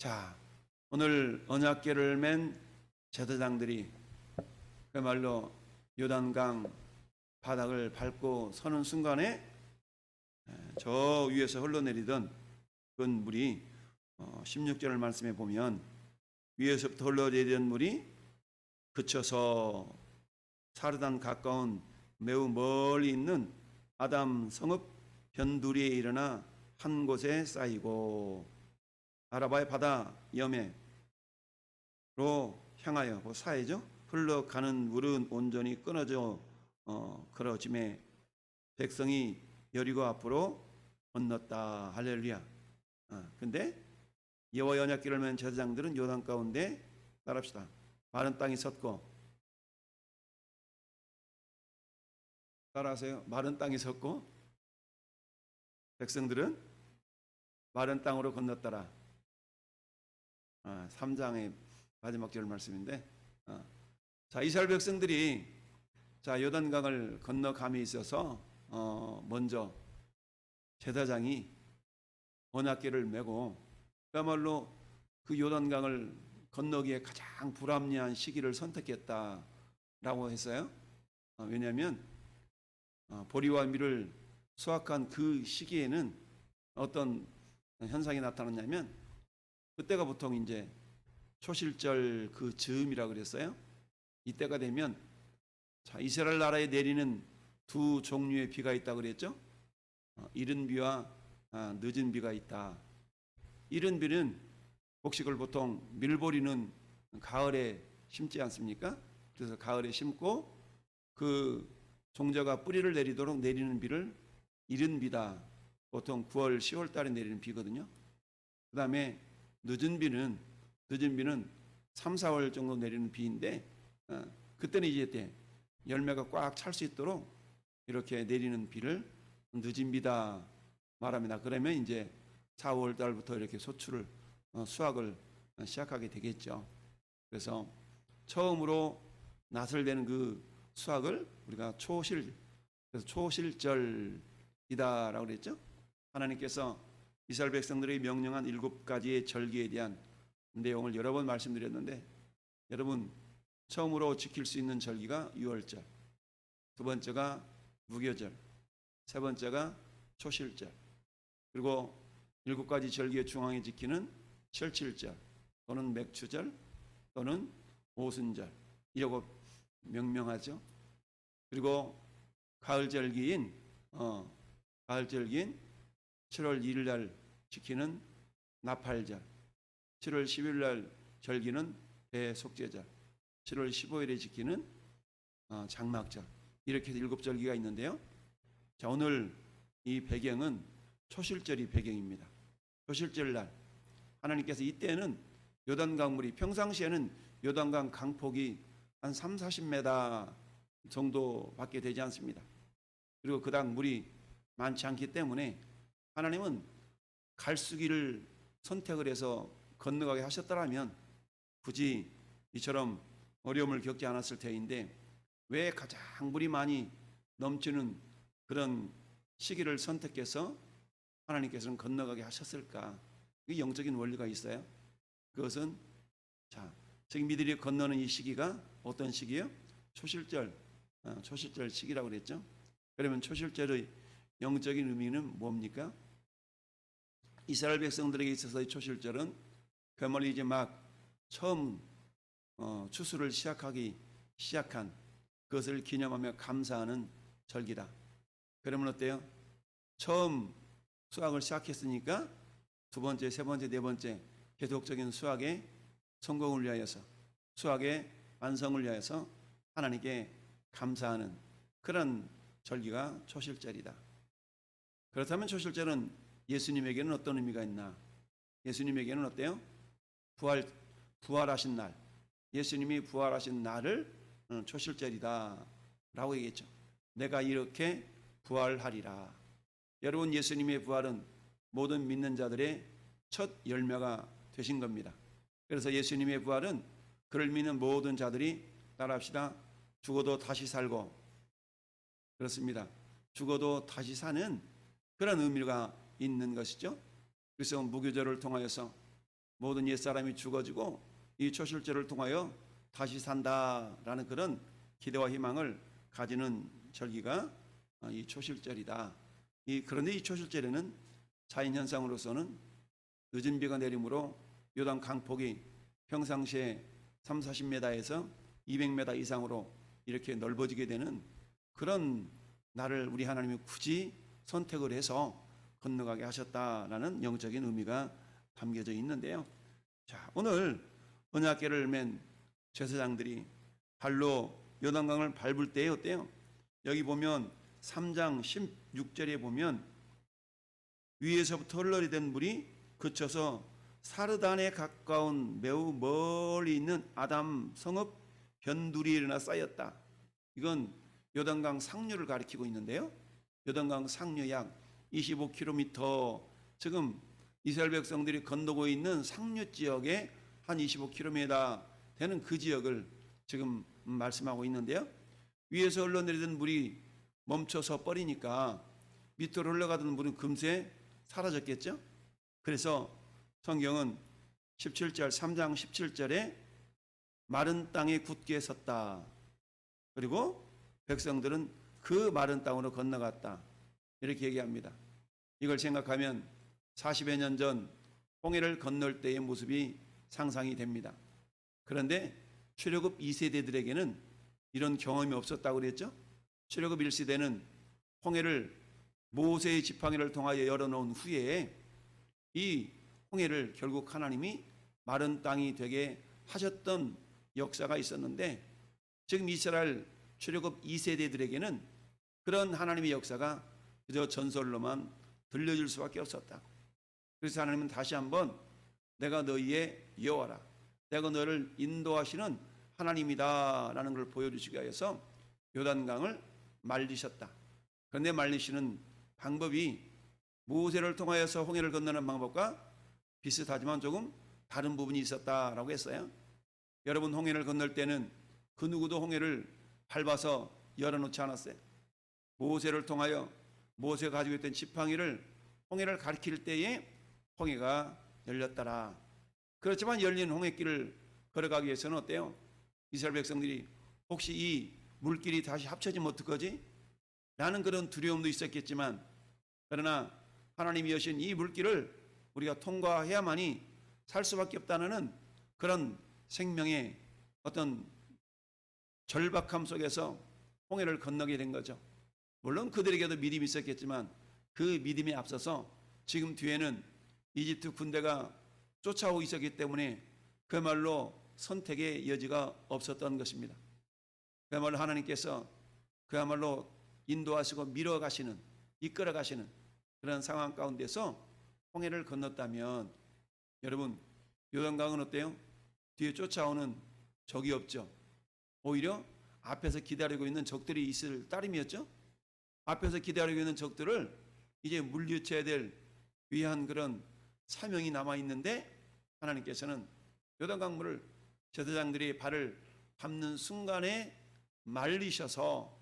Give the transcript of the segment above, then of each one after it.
자, 오늘 언약궤를 맨 제사장들이 그야말로 요단강 바닥을 밟고 서는 순간에 저 위에서 흘러내리던 그 물이 16절 말씀에 보면 위에서부터 흘러내리던 물이 그쳐서 사르단 가까운 매우 멀리 있는 아담 성읍 변두리에 일어나 한 곳에 쌓이고 아라바의 바다 염해로 향하여 그 사이죠. 흘러가는 물은 온전히 끊어져 그러짐에 백성이 여리고 앞으로 건넜다. 할렐루야. 근데 여호와 언약궤를 맨 제사장들은 요단 가운데 따라합시다. 마른 땅이 섰고, 따라하세요. 마른 땅이 섰고 백성들은 마른 땅으로 건넜더라. 3장의 마지막 절 말씀인데, 자, 이스라엘 백성들이 요단강을 건너감에 있어서 먼저 제사장이 언약궤를 메고 그야말로 그 요단강을 건너기에 가장 불합리한 시기를 선택했다라고 했어요. 왜냐하면 보리와 밀을 수확한 그 시기에는 어떤 현상이 나타났냐면, 그때가 보통 이제 초실절 그 즈음이라 그랬어요. 이때가 되면 이스라엘 나라에 내리는 두 종류의 비가 있다 그랬죠. 이른 비와 늦은 비가 있다. 이른 비는 곡식을 보통 밀보리는 가을에 심지 않습니까? 그래서 가을에 심고 그 종자가 뿌리를 내리도록 내리는 비를 이른 비다. 보통 9월, 10월 달에 내리는 비거든요. 그 다음에 늦은 비는 3, 4월 정도 내리는 비인데, 그때는 이제 열매가 꽉 찰 수 있도록 이렇게 내리는 비를 늦은 비다 말합니다. 그러면 이제 4, 5월 달부터 이렇게 소출을 수확을 시작하게 되겠죠. 그래서 처음으로 낫을 되는 그 수확을 우리가 그래서 초실절이다라고 그랬죠. 하나님께서 이스라엘 백성들이 명령한 7가지의 절기에 대한 내용을 여러 번 말씀드렸는데, 여러분 처음으로 지킬 수 있는 절기가 유월절, 두 번째가 무교절, 세 번째가 초실절, 그리고 7가지 절기의 중앙에 지키는 철칠절 또는 맥추절 또는 오순절 이라고 명명하죠. 그리고 가을절기인 7월 1일 날 지키는 나팔절, 7월 10일 날 절기는 대속죄절, 7월 15일에 지키는 장막절, 이렇게 7절기가 있는데요. 자, 오늘 이 배경은 초실절이 배경입니다. 초실절 날 하나님께서 이때는 요단강 물이, 평상시에는 요단강 강폭이 한 3, 40m 정도밖에 되지 않습니다. 그리고 그닥 물이 많지 않기 때문에 하나님은 갈수기를 선택을 해서 건너가게 하셨더라면 굳이 이처럼 어려움을 겪지 않았을 터인데, 왜 가장 물이 많이 넘치는 그런 시기를 선택해서 하나님께서는 건너가게 하셨을까? 이 영적인 원리가 있어요. 그것은 지금 이들이 건너는 이 시기가 어떤 시기예요? 초실절 시기라고 그랬죠. 그러면 초실절의 영적인 의미는 뭡니까? 이스라엘 백성들에게 있어서의 초실절은 그야말로 이제 막 처음 추수를 시작한 그것을 기념하며 감사하는 절기다. 그러면 어때요? 처음 수확을 시작했으니까 두 번째, 세 번째, 네 번째 계속적인 수확의 성공을 위하여서, 수확의 완성을 위하여서 하나님께 감사하는 그런 절기가 초실절이다. 그렇다면 초실절은 예수님에게는 어떤 의미가 있나? 예수님에게는 어때요? 부활하신 날, 예수님이 부활하신 날을 초실절이다 라고 얘기했죠. 내가 이렇게 부활하리라. 여러분, 예수님의 부활은 모든 믿는 자들의 첫 열매가 되신 겁니다. 그래서 예수님의 부활은 그를 믿는 모든 자들이, 따라합시다, 죽어도 다시 살고, 그렇습니다, 죽어도 다시 사는 그런 의미가 있는 것이죠. 그래서 무교절을 통하여서 모든 옛사람이 죽어지고 이 초실절을 통하여 다시 산다라는 그런 기대와 희망을 가지는 절기가 이 초실절이다. 그런데 이 초실절에는 자연 현상으로서는 늦은 비가 내림으로 요단 강폭이 평상시에 30-40m에서 200m 이상으로 이렇게 넓어지게 되는 그런 날을 우리 하나님이 굳이 선택을 해서 건너가게 하셨다라는 영적인 의미가 담겨져 있는데요. 자, 오늘 언약궤를 맨 제사장들이 발로 요단강을 밟을 때 어때요? 여기 보면 3장 16절에 보면 위에서부터 흘러내리던 물이 그쳐서 사르단에 가까운 매우 멀리 있는 아담 성읍 변두리에 일어나 쌓였다. 이건 요단강 상류를 가리키고 있는데요. 요단강 상류 약 25km, 지금 이스라엘 백성들이 건너고 있는 상류 지역에 한 25km 되는 그 지역을 지금 말씀하고 있는데요. 위에서 흘러내리던 물이 멈춰서 버리니까 밑으로 흘러가던 물은 금세 사라졌겠죠. 그래서 성경은 17절 3장 17절에 마른 땅에 굳게 섰다. 그리고 백성들은 그 마른 땅으로 건너갔다. 이렇게 얘기합니다. 이걸 생각하면 40여 년 전 홍해를 건널 때의 모습이 상상이 됩니다. 그런데 출애굽 2세대들에게는 이런 경험이 없었다고 그랬죠. 출애굽 1세대는 홍해를 모세의 지팡이를 통하여 열어놓은 후에 이 홍해를 결국 하나님이 마른 땅이 되게 하셨던 역사가 있었는데, 지금 이스라엘 출애굽 2세대들에게는 그런 하나님의 역사가 그저 전설로만 들려줄 수밖에 없었다. 그래서 하나님은 다시 한번 내가 너희의 여호와라, 내가 너를 인도하시는 하나님이다 라는 걸 보여주시기 위해서 요단강을 말리셨다. 그런데 말리시는 방법이 모세를 통하여서 홍해를 건너는 방법과 비슷하지만 조금 다른 부분이 있었다라고 했어요. 여러분, 홍해를 건널 때는 그 누구도 홍해를 밟아서 열어놓지 않았어요. 모세를 통하여 모세가 가지고 있던 지팡이를 홍해를 가리킬 때에 홍해가 열렸더라. 그렇지만 열린 홍해길을 걸어가기 위해서는 어때요? 이스라엘 백성들이 혹시 이 물길이 다시 합쳐지면 어떡하지? 라는 그런 두려움도 있었겠지만, 그러나 하나님이 여신 이 물길을 우리가 통과해야만이 살 수밖에 없다는 그런 생명의 어떤 절박함 속에서 홍해를 건너게 된 거죠. 물론 그들에게도 믿음이 있었겠지만 그 믿음에 앞서서 지금 뒤에는 이집트 군대가 쫓아오고 있었기 때문에 그야말로 선택의 여지가 없었던 것입니다. 그야말로 하나님께서 그야말로 인도하시고 밀어가시는, 이끌어가시는 그런 상황 가운데서 홍해를 건넜다면, 여러분, 요단강은 어때요? 뒤에 쫓아오는 적이 없죠. 오히려 앞에서 기다리고 있는 적들이 있을 따름이었죠. 앞에서 기다리고 있는 적들을 이제 물리쳐야 될 위한 그런 사명이 남아있는데, 하나님께서는 요단강물을 제사장들이 발을 밟는 순간에 말리셔서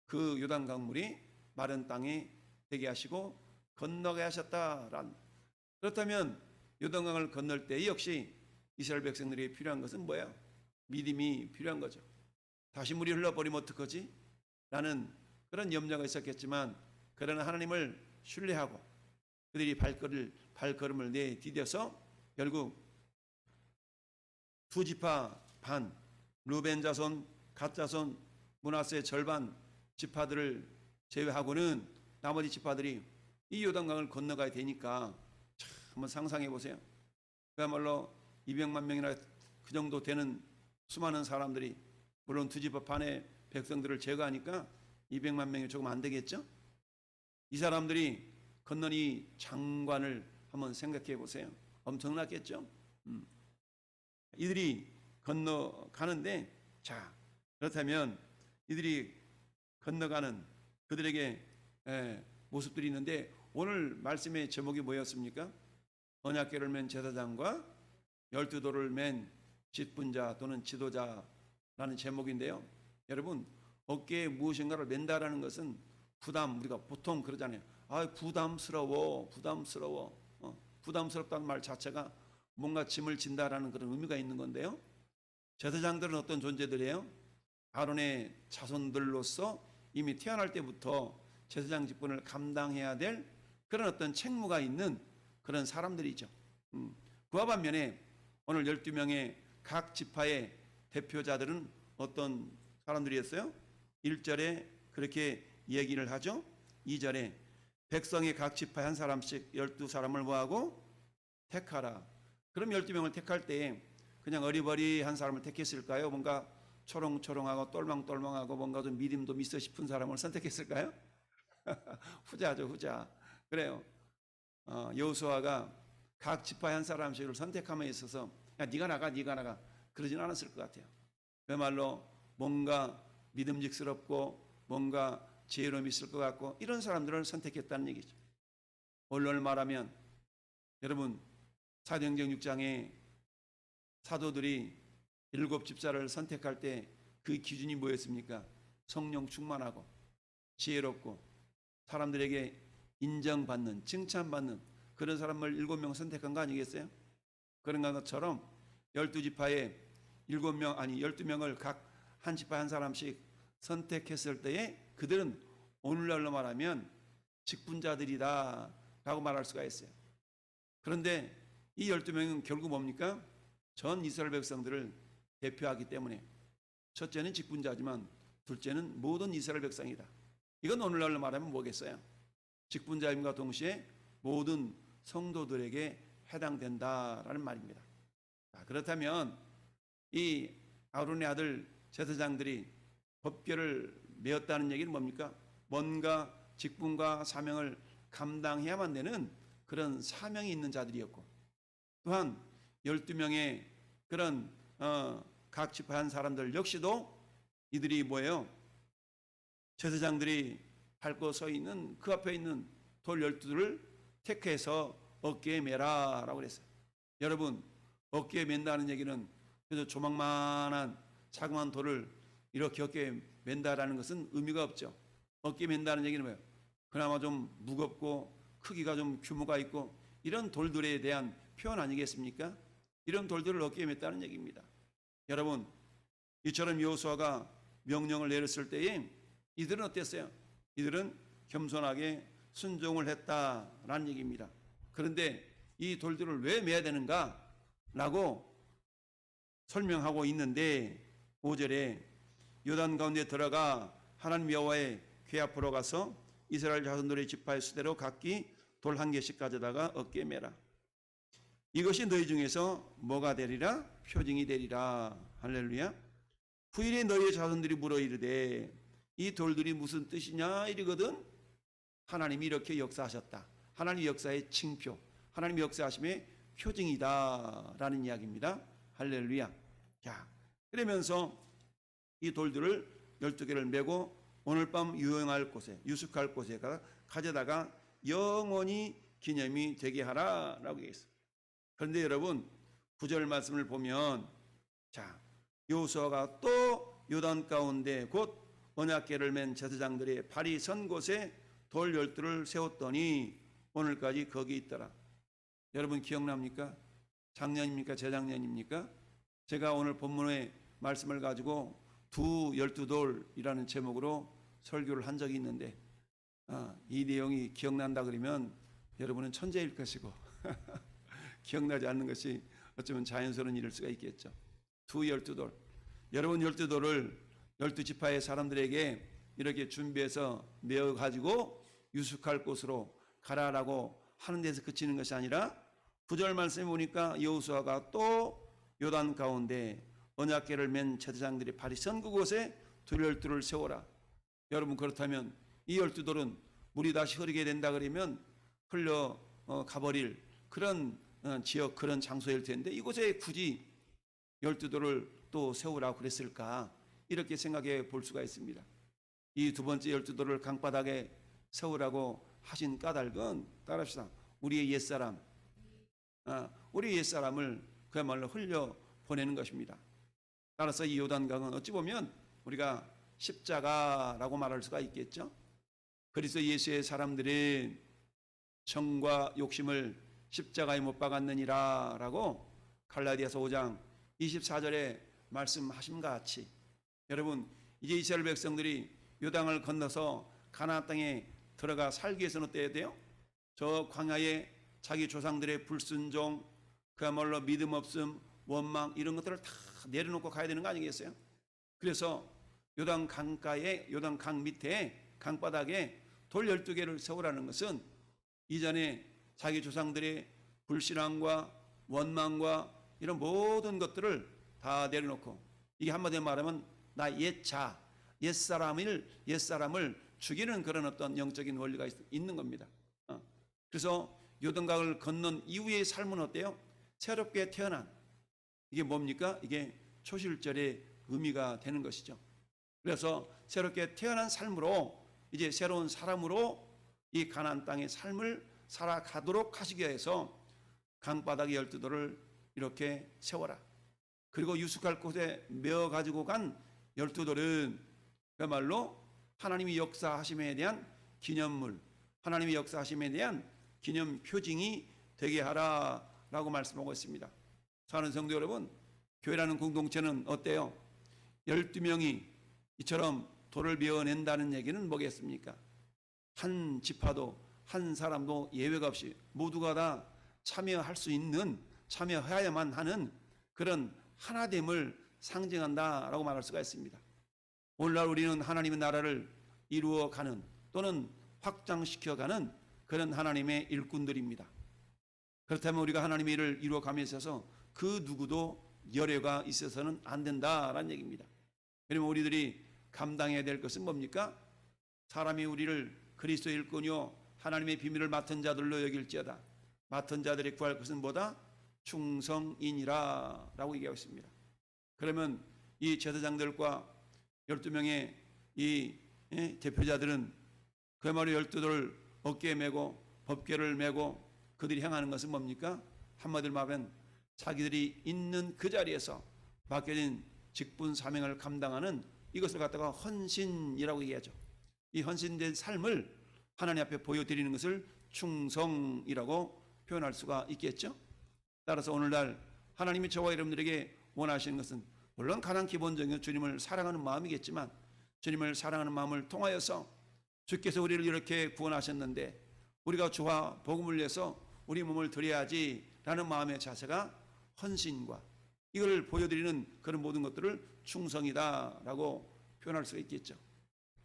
그 요단강물이 마른 땅에 되게 하시고 건너게 하셨다란. 그렇다면 요단강을 건널 때 역시 이스라엘 백성들이 필요한 것은 뭐예요? 믿음이 필요한 거죠. 다시 물이 흘러버리면 어떡하지? 라는 그런 염려가 있었겠지만, 그러나 하나님을 신뢰하고 그들이 발걸음을 내디뎌서 결국 두 지파 반, 루벤 자손, 갓 자손, 므낫세의 절반 지파들을 제외하고는 나머지 지파들이 이 요단강을 건너가야 되니까, 참 한번 상상해 보세요. 그야말로 200만 명이나 그 정도 되는 수많은 사람들이, 물론 두 지파 반의 백성들을 제거하니까 200만 명이 조금 안 되겠죠? 이 사람들이 건넌 이 장관을 한번 생각해 보세요. 엄청났겠죠? 이들이 건너가는데, 자, 그렇다면 이들이 건너가는 그들에게 모습들이 있는데, 오늘 말씀의 제목이 뭐였습니까? 언약궤를 맨 제사장과 12돌을 맨 직분자 또는 지도자라는 제목인데요. 여러분, 어깨에 무엇인가를 맨다라는 것은 부담, 우리가 보통 그러잖아요. 부담스러워. 부담스럽다는 말 자체가 뭔가 짐을 진다라는 그런 의미가 있는 건데요. 제사장들은 어떤 존재들이에요? 아론의 자손들로서 이미 태어날 때부터 제사장 직분을 감당해야 될 그런 어떤 책무가 있는 그런 사람들이죠. 그와 반면에 오늘 12명의 각 지파의 대표자들은 어떤 사람들이었어요? 1절에 그렇게 얘기를 하죠. 2절에 백성의 각 지파에 한 사람씩 12사람을 뭐하고 택하라. 그럼 12명을 택할 때 그냥 어리버리한 사람을 택했을까요? 뭔가 초롱초롱하고 똘망똘망하고 뭔가 좀 믿음도 있어 싶은 사람을 선택했을까요? 후자죠, 후자. 그래요. 여호수아가 각 지파의 한 사람씩을 선택함에 있어서 야, 네가 나가 그러진 않았을 것 같아요. 그야말로 뭔가 믿음직스럽고 뭔가 지혜로움이 있을 것 같고 이런 사람들을 선택했다는 얘기죠. 오늘 말하면 여러분 사도행전 6장에 사도들이 7 집사를 선택할 때 그 기준이 뭐였습니까? 성령 충만하고 지혜롭고 사람들에게 인정받는 칭찬받는 그런 사람을 7명 선택한 거 아니겠어요? 그런 것처럼 12지파에 12명을 각 한 지파 한 사람씩 선택했을 때에 그들은 오늘날로 말하면 직분자들이다 라고 말할 수가 있어요. 그런데 이 12명은 결국 뭡니까? 전 이스라엘 백성들을 대표하기 때문에 첫째는 직분자지만 둘째는 모든 이스라엘 백성이다. 이건 오늘날로 말하면 뭐겠어요? 직분자임과 동시에 모든 성도들에게 해당된다라는 말입니다. 그렇다면 이 아론의 아들 제사장들이 법궤를 메었다는 얘기는 뭡니까? 뭔가 직분과 사명을 감당해야만 되는 그런 사명이 있는 자들이었고 또한 12명의 그런 각 지파 한 사람들 역시도 이들이 뭐예요? 제사장들이 밟고 서 있는 그 앞에 있는 돌 12를 택해서 어깨에 매라 라고 그랬어요. 여러분 어깨에 맨다는 얘기는 그래서 조망만한 자그마한 돌을 이렇게 어깨에 맨다라는 것은 의미가 없죠. 어깨에 맨다는 얘기는 뭐예요? 그나마 좀 무겁고 크기가 좀 규모가 있고 이런 돌들에 대한 표현 아니겠습니까? 이런 돌들을 어깨에 맸다는 얘기입니다. 여러분 이처럼 여호수아가 명령을 내렸을 때에 이들은 어땠어요? 이들은 겸손하게 순종을 했다라는 얘기입니다. 그런데 이 돌들을 왜 매야 되는가? 라고 설명하고 있는데 5절에 요단 가운데 들어가 하나님 여호와의 궤 앞으로 가서 이스라엘 자손들의 지파의 수대로 각기 돌 1개씩 가져다가 어깨에 매라. 이것이 너희 중에서 뭐가 되리라? 표징이 되리라. 할렐루야. 후일에 너희의 자손들이 물어 이르되 이 돌들이 무슨 뜻이냐 이러거든. 하나님이 이렇게 역사하셨다. 하나님 역사의 징표, 하나님 역사하심의 표징이다 라는 이야기입니다. 할렐루야. 자, 그러면서 이 돌들을 12개를 메고 오늘 밤 유용할 곳에 유숙할 곳에 가져다가 영원히 기념이 되게 하라 라고 얘기했어요. 그런데 여러분 9절 말씀을 보면 자 여호수아가 또 요단 가운데 곧 언약궤를 맨 제사장들의 발이 선 곳에 돌 12를 세웠더니 오늘까지 거기 있더라. 여러분 기억납니까? 작년입니까? 재작년입니까? 제가 오늘 본문의 말씀을 가지고 두 12돌이라는 제목으로 설교를 한 적이 있는데 이 내용이 기억난다 그러면 여러분은 천재일 것이고 기억나지 않는 것이 어쩌면 자연스러운 일일 수가 있겠죠. 두 12돌. 여러분 12돌을 12지파의 사람들에게 이렇게 준비해서 메어가지고 유숙할 곳으로 가라라고 하는 데서 그치는 것이 아니라 9절 말씀에 보니까 여호수아가 또 요단 가운데 언약궤를 맨 제사장들이 발이 선 그곳에 돌 12를 세워라. 여러분 그렇다면 이 12돌은 물이 다시 흐르게 된다 그러면 흘러 가버릴 그런 지역 그런 장소일 텐데 이곳에 굳이 12돌을 또 세우라고 그랬을까 이렇게 생각해 볼 수가 있습니다. 이 두 번째 12돌을 강바닥에 세우라고 하신 까닭은 따라합시다. 우리의 옛사람 우리 옛사람을 그야말로 흘려 보내는 것입니다. 따라서 이 요단강은 어찌 보면 우리가 십자가라고 말할 수가 있겠죠. 그리스도 예수의 사람들은 정과 욕심을 십자가에 못 박았느니라 라고 갈라디아서 5장 24절에 말씀하심과 같이 여러분 이제 이스라엘 백성들이 요단을 건너서 가나안 땅에 들어가 살기 위해서는 어때야 돼요? 저 광야에 자기 조상들의 불순종, 그야말로 믿음 없음, 원망 이런 것들을 다 내려놓고 가야 되는 거 아니겠어요? 그래서 요단 강가에 요단 강 밑에 강바닥에 돌 12개를 세우라는 것은 이전에 자기 조상들의 불신앙과 원망과 이런 모든 것들을 다 내려놓고 이게 한마디로 말하면 나 옛사람을 죽이는 그런 어떤 영적인 원리가 있는 겁니다. 그래서 요단강을 건넌 이후의 삶은 어때요? 새롭게 태어난 이게 뭡니까? 이게 초실절의 의미가 되는 것이죠. 그래서 새롭게 태어난 삶으로 이제 새로운 사람으로 이 가나안 땅의 삶을 살아가도록 하시기 위해서 강바닥의 12돌을 이렇게 세워라. 그리고 유숙할 곳에 메어 가지고 간 12돌은 그야말로 하나님이 역사하심에 대한 기념물, 하나님이 역사하심에 대한 기념 표징이 되게 하라라고 말씀하고 있습니다. 사는 성도 여러분, 교회라는 공동체는 어때요? 12명이 이처럼 돌을 메어낸다는 얘기는 뭐겠습니까? 한 지파도 한 사람도 예외가 없이 모두가 다 참여할 수 있는, 참여해야만 하는 그런 하나됨을 상징한다라고 말할 수가 있습니다. 오늘날 우리는 하나님의 나라를 이루어가는 또는 확장시켜가는 그런 하나님의 일꾼들입니다. 그렇다면 우리가 하나님의 일을 이루어감에 있어서 그 누구도 열애가 있어서는 안 된다라는 얘기입니다. 그러면 우리들이 감당해야 될 것은 뭡니까? 사람이 우리를 그리스도의 일꾼이요 하나님의 비밀을 맡은 자들로 여길지어다. 맡은 자들이 구할 것은 뭐다? 충성이니라 라고 얘기하고 있습니다. 그러면 이 제사장들과 12명의 이 대표자들은 그야말로 12돌을 어깨에 메고 법궤를 메고 그들이 행하는 것은 뭡니까? 한마디로 말하면 자기들이 있는 그 자리에서 맡겨진 직분 사명을 감당하는 이것을 갖다가 헌신이라고 얘기하죠. 이 헌신된 삶을 하나님 앞에 보여드리는 것을 충성이라고 표현할 수가 있겠죠. 따라서 오늘날 하나님이 저와 여러분들에게 원하시는 것은 물론 가장 기본적인 주님을 사랑하는 마음이겠지만 주님을 사랑하는 마음을 통하여서 주께서 우리를 이렇게 구원하셨는데 우리가 주와 복음을 위해서 우리 몸을 드려야지 라는 마음의 자세가 헌신과 이걸 보여드리는 그런 모든 것들을 충성이다 라고 표현할 수가 있겠죠.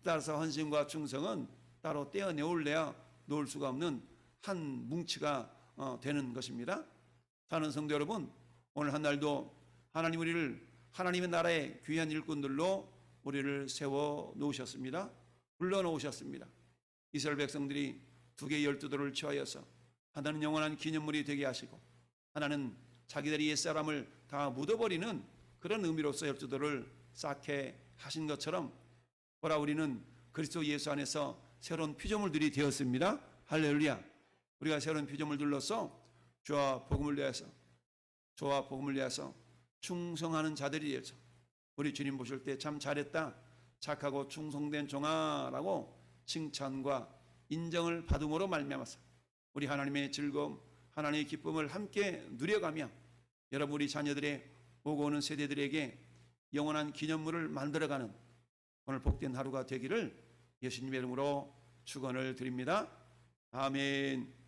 따라서 헌신과 충성은 따로 떼어내올래야 놓을 수가 없는 한 뭉치가 되는 것입니다. 사는 성도 여러분, 오늘 한 날도 하나님 우리를 하나님의 나라의 귀한 일꾼들로 우리를 세워 놓으셨습니다. 불러 놓으셨습니다. 이스라엘 백성들이 두 개의 12돌을 취하여서 하나는 영원한 기념물이 되게 하시고 하나는 자기들이 옛사람을 다 묻어버리는 그런 의미로서 12돌을 쌓게 하신 것처럼 보라 우리는 그리스도 예수 안에서 새로운 피조물들이 되었습니다. 할렐루야. 우리가 새로운 피조물들로서 주와 복음을 위해서 충성하는 자들이 되어서 우리 주님 보실 때 참 잘했다, 착하고 충성된 종아라고 칭찬과 인정을 받음으로 말미암아서 우리 하나님의 즐거움, 하나님의 기쁨을 함께 누려가며 여러분 우리 자녀들의 오고 오는 세대들에게 영원한 기념물을 만들어가는 오늘 복된 하루가 되기를 예수님의 이름으로 축원을 드립니다. 아멘.